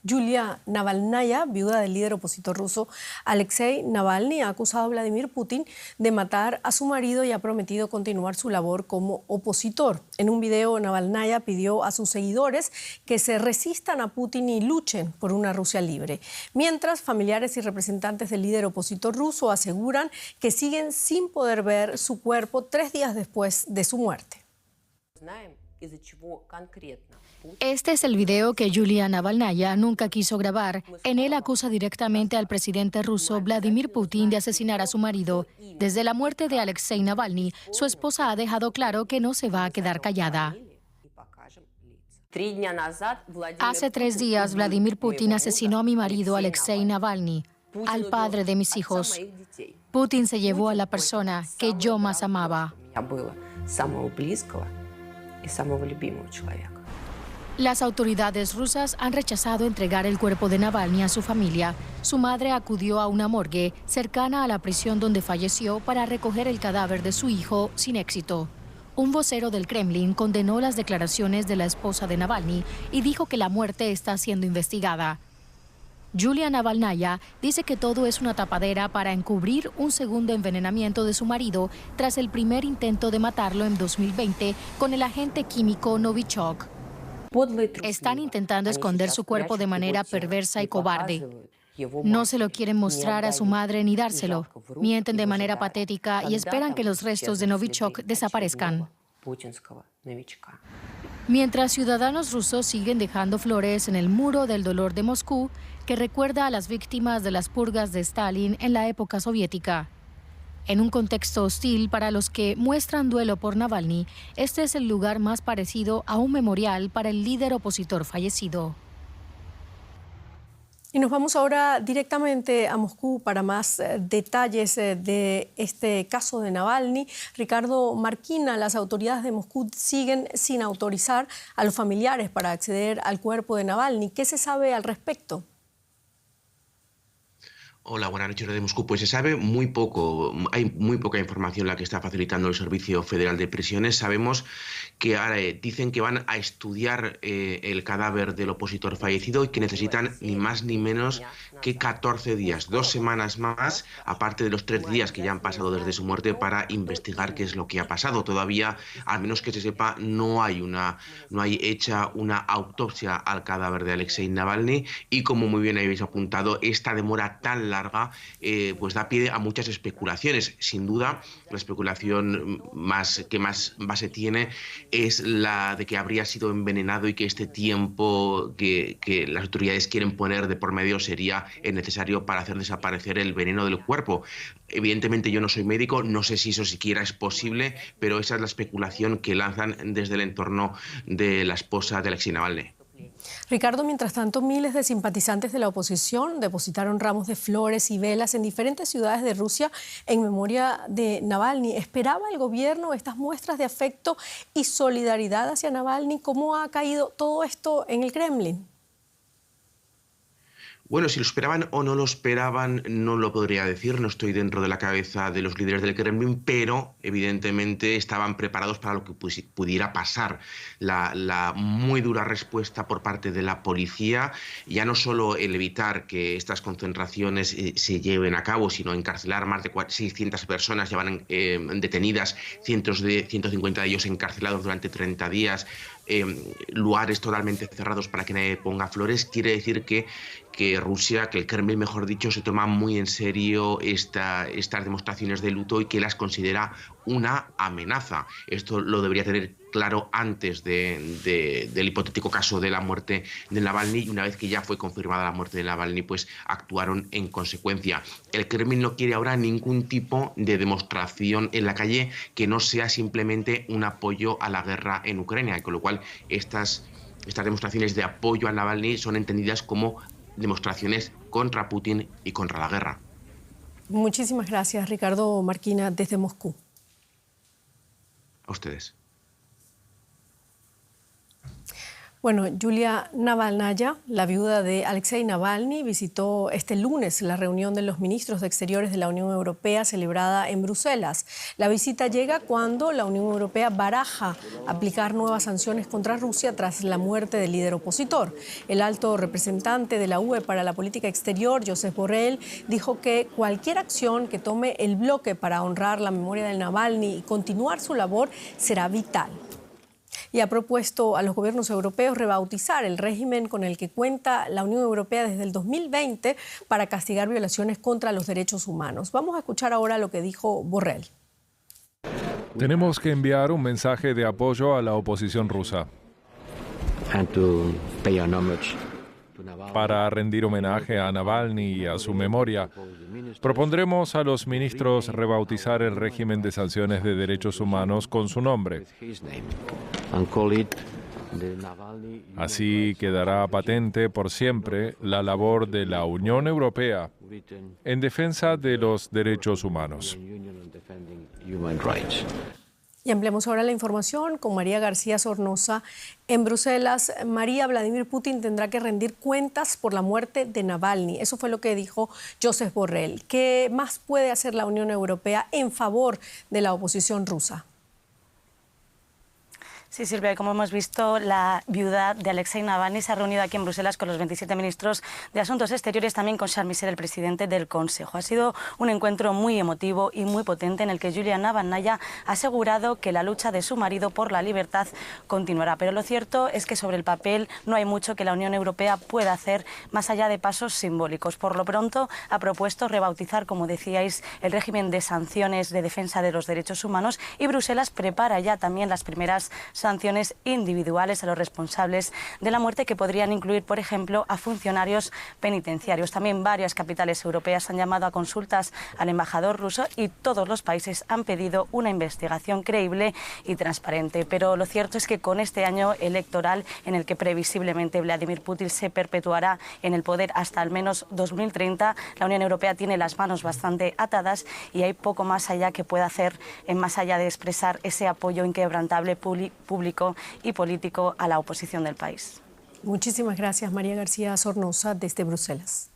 Yulia Navalnaya, viuda del líder opositor ruso Alexei Navalny, ha acusado a Vladimir Putin de matar a su marido y ha prometido continuar su labor como opositor. En un video, Navalnaya pidió a sus seguidores que se resistan a Putin y luchen por una Rusia libre. Mientras, familiares y representantes del líder opositor ruso aseguran que siguen sin poder ver su cuerpo 3 días después de su muerte. Este es el video que Yulia Navalnaya nunca quiso grabar. En él acusa directamente al presidente ruso Vladimir Putin de asesinar a su marido. Desde la muerte de Alexei Navalny, su esposa ha dejado claro que no se va a quedar callada. Hace 3 días, Vladimir Putin asesinó a mi marido Alexei Navalny, al padre de mis hijos. Putin se llevó a la persona que yo más amaba. Las autoridades rusas han rechazado entregar el cuerpo de Navalny a su familia. Su madre acudió a una morgue cercana a la prisión donde falleció para recoger el cadáver de su hijo sin éxito. Un vocero del Kremlin condenó las declaraciones de la esposa de Navalny y dijo que la muerte está siendo investigada. Yulia Navalnaya dice que todo es una tapadera para encubrir un segundo envenenamiento de su marido tras el primer intento de matarlo en 2020 con el agente químico Novichok. Están intentando esconder su cuerpo de manera perversa y cobarde. No se lo quieren mostrar a su madre ni dárselo. Mienten de manera patética y esperan que los restos de Novichok desaparezcan. Mientras ciudadanos rusos siguen dejando flores en el muro del dolor de Moscú, que recuerda a las víctimas de las purgas de Stalin en la época soviética. En un contexto hostil para los que muestran duelo por Navalny, este es el lugar más parecido a un memorial para el líder opositor fallecido. Y nos vamos ahora directamente a Moscú para más detalles de este caso de Navalny. Ricardo Marquina, las autoridades de Moscú siguen sin autorizar a los familiares para acceder al cuerpo de Navalny. ¿Qué se sabe al respecto? Hola, buenas noches de Moscú. Pues se sabe muy poco, hay muy poca información la que está facilitando el Servicio Federal de Prisiones. Sabemos que ahora dicen que van a estudiar el cadáver del opositor fallecido y que necesitan ni más ni menos que 14 días, 2 semanas más, aparte de los 3 días que ya han pasado desde su muerte, para investigar qué es lo que ha pasado. Todavía, al menos que se sepa, no hay hecha una autopsia al cadáver de Alexei Navalny y, como muy bien habéis apuntado, esta demora tan larga pues da pie a muchas especulaciones. Sin duda, la especulación que más base tiene es la de que habría sido envenenado y que este tiempo que las autoridades quieren poner de por medio sería necesario para hacer desaparecer el veneno del cuerpo. Evidentemente yo no soy médico, no sé si eso siquiera es posible, pero esa es la especulación que lanzan desde el entorno de la esposa de Alexei Navalny. Ricardo, mientras tanto, miles de simpatizantes de la oposición depositaron ramos de flores y velas en diferentes ciudades de Rusia en memoria de Navalny. ¿Esperaba el gobierno estas muestras de afecto y solidaridad hacia Navalny? ¿Cómo ha caído todo esto en el Kremlin? Bueno, si lo esperaban o no lo esperaban, no lo podría decir. No estoy dentro de la cabeza de los líderes del Kremlin, pero evidentemente estaban preparados para lo que pudiera pasar. La muy dura respuesta por parte de la policía, ya no solo el evitar que estas concentraciones se lleven a cabo, sino encarcelar más de 600 personas, llevan detenidas, 150 de ellos encarcelados durante 30 días, lugares totalmente cerrados para que nadie ponga flores. Quiere decir que Rusia, que el Kremlin, mejor dicho, se toma muy en serio estas demostraciones de luto y que las considera una amenaza. Esto lo debería tener claro antes del hipotético caso de la muerte de Navalny, y una vez que ya fue confirmada la muerte de Navalny, pues actuaron en consecuencia. El Kremlin no quiere ahora ningún tipo de demostración en la calle que no sea simplemente un apoyo a la guerra en Ucrania, con lo cual estas demostraciones de apoyo a Navalny son entendidas como demostraciones contra Putin y contra la guerra. Muchísimas gracias, Ricardo Marquina, desde Moscú. A ustedes. Bueno, Yulia Navalnaya, la viuda de Alexei Navalny, visitó este lunes la reunión de los ministros de Exteriores de la Unión Europea celebrada en Bruselas. La visita llega cuando la Unión Europea baraja aplicar nuevas sanciones contra Rusia tras la muerte del líder opositor. El alto representante de la UE para la política exterior, Josep Borrell, dijo que cualquier acción que tome el bloque para honrar la memoria de Navalny y continuar su labor será vital. Y ha propuesto a los gobiernos europeos rebautizar el régimen con el que cuenta la Unión Europea desde el 2020 para castigar violaciones contra los derechos humanos. Vamos a escuchar ahora lo que dijo Borrell. Tenemos que enviar un mensaje de apoyo a la oposición rusa. Para rendir homenaje a Navalny y a su memoria, propondremos a los ministros rebautizar el régimen de sanciones de derechos humanos con su nombre. Así quedará patente por siempre la labor de la Unión Europea en defensa de los derechos humanos. Y ampliamos ahora la información con María García Sornosa en Bruselas. María, Vladimir Putin tendrá que rendir cuentas por la muerte de Navalny. Eso fue lo que dijo Josep Borrell. ¿Qué más puede hacer la Unión Europea en favor de la oposición rusa? Sí, Silvia, como hemos visto, la viuda de Alexei Navalny se ha reunido aquí en Bruselas con los 27 ministros de Asuntos Exteriores, también con Charles Michel, el presidente del Consejo. Ha sido un encuentro muy emotivo y muy potente en el que Yulia Navalnaya ha asegurado que la lucha de su marido por la libertad continuará. Pero lo cierto es que sobre el papel no hay mucho que la Unión Europea pueda hacer más allá de pasos simbólicos. Por lo pronto ha propuesto rebautizar, como decíais, el régimen de sanciones de defensa de los derechos humanos y Bruselas prepara ya también las primeras sanciones individuales a los responsables de la muerte, que podrían incluir, por ejemplo, a funcionarios penitenciarios. También varias capitales europeas han llamado a consultas al embajador ruso y todos los países han pedido una investigación creíble y transparente. Pero lo cierto es que con este año electoral, en el que previsiblemente Vladimir Putin se perpetuará en el poder hasta al menos 2030, la Unión Europea tiene las manos bastante atadas y hay poco más allá que pueda hacer, más allá de expresar ese apoyo inquebrantable público y político a la oposición del país. Muchísimas gracias, María García Sornosa, desde Bruselas.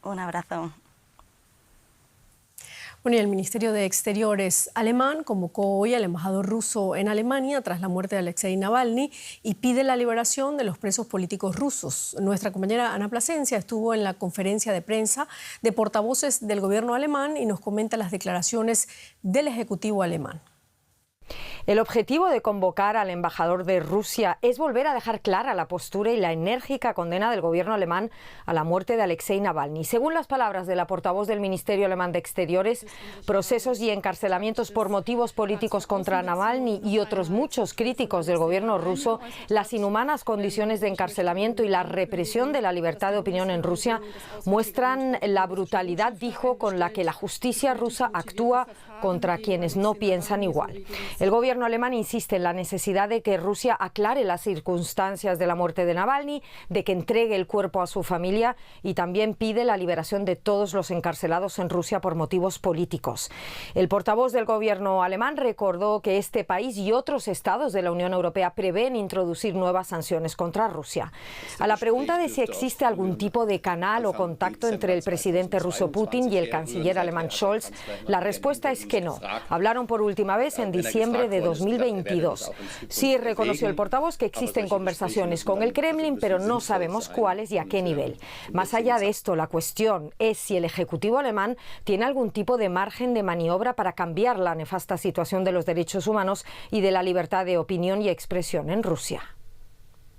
Un abrazo. Bueno, y el Ministerio de Exteriores alemán convocó hoy al embajador ruso en Alemania tras la muerte de Alexei Navalny y pide la liberación de los presos políticos rusos. Nuestra compañera Ana Plasencia estuvo en la conferencia de prensa de portavoces del gobierno alemán y nos comenta las declaraciones del Ejecutivo alemán. El objetivo de convocar al embajador de Rusia es volver a dejar clara la postura y la enérgica condena del gobierno alemán a la muerte de Alexei Navalny. Según las palabras de la portavoz del Ministerio Alemán de Exteriores, procesos y encarcelamientos por motivos políticos contra Navalny y otros muchos críticos del gobierno ruso, las inhumanas condiciones de encarcelamiento y la represión de la libertad de opinión en Rusia muestran la brutalidad, dijo, con la que la justicia rusa actúa contra quienes no piensan igual. El gobierno alemán insiste en la necesidad de que Rusia aclare las circunstancias de la muerte de Navalny, de que entregue el cuerpo a su familia y también pide la liberación de todos los encarcelados en Rusia por motivos políticos. El portavoz del gobierno alemán recordó que este país y otros estados de la Unión Europea prevén introducir nuevas sanciones contra Rusia. A la pregunta de si existe algún tipo de canal o contacto entre el presidente ruso Putin y el canciller alemán Scholz, la respuesta es que no. Hablaron por última vez en diciembre de 2022. Sí reconoció el portavoz que existen conversaciones con el Kremlin, pero no sabemos cuáles y a qué nivel. Más allá de esto, la cuestión es si el Ejecutivo alemán tiene algún tipo de margen de maniobra para cambiar la nefasta situación de los derechos humanos y de la libertad de opinión y expresión en Rusia.